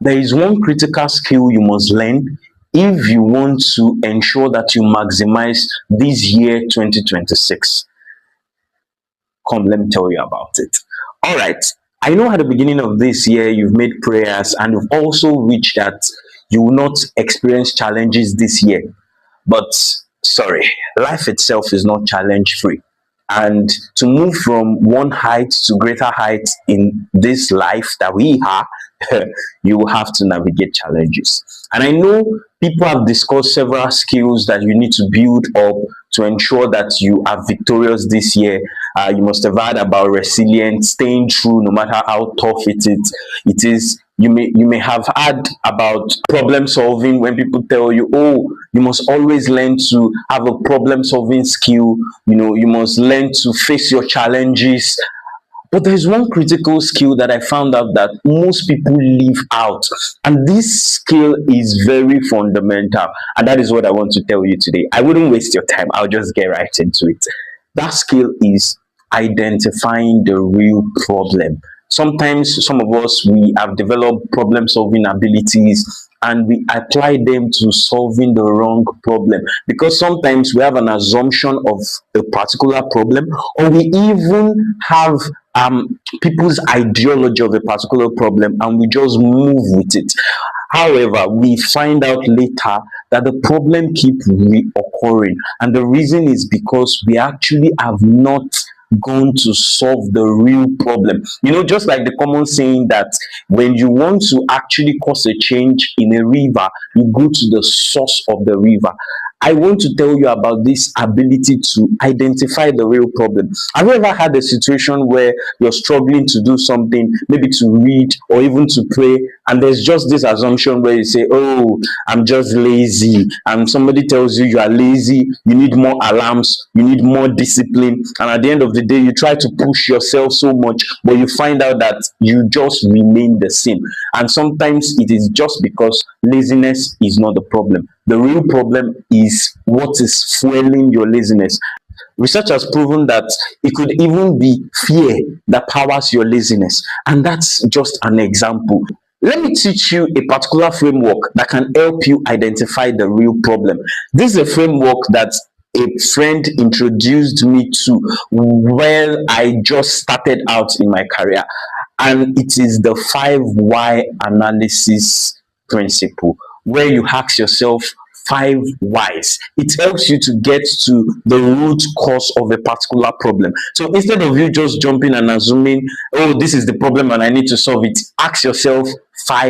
There is one critical skill you must learn if you want to ensure that you maximize this year 2026. Come, let me tell you about it. All right. I know at the beginning of this year, you've made prayers and you've also wished that you will not experience challenges this year. But sorry, life itself is not challenge free. And to move from one height to greater heights in this life that we are, you will have to navigate challenges. And I know people have discussed several skills that you need to build up to ensure that you are victorious this year. You must have heard about resilience, staying true no matter how tough it is. You may have heard about problem solving when people tell you, oh, you must always learn to have a problem solving skill. You must learn to face your challenges. But there's one critical skill that I found out that most people leave out. And this skill is very fundamental. And that is what I want to tell you today. I wouldn't waste your time. I'll just get right into it. That skill is identifying the real problem. Sometimes some of us, we have developed problem solving abilities and we apply them to solving the wrong problem, because sometimes we have an assumption of a particular problem, or we even have people's ideology of a particular problem and we just move with it. However, we find out later that the problem keeps reoccurring, and the reason is because we actually have not gone to solve the real problem. Just like the common saying that when you want to actually cause a change in a river, you go to the source of the river. I want to tell you about this ability to identify the real problem. Have you ever had a situation where you're struggling to do something, maybe to read or even to pray, and there's just this assumption where you say, oh, I'm just lazy, and somebody tells you are lazy, you need more alarms, you need more discipline, and at the end of the day, you try to push yourself so much, but you find out that you just remain the same. And sometimes it is just because laziness is not the problem. The real problem is what is fueling your laziness. Research has proven that it could even be fear that powers your laziness. And that's just an example. Let me teach you a particular framework that can help you identify the real problem. This is a framework that a friend introduced me to while I just started out in my career. And it is the 5 why analysis principle, where you ask yourself 5 whys. It helps you to get to the root cause of a particular problem. So instead of you just jumping and assuming, oh, this is the problem and I need to solve it, ask yourself 5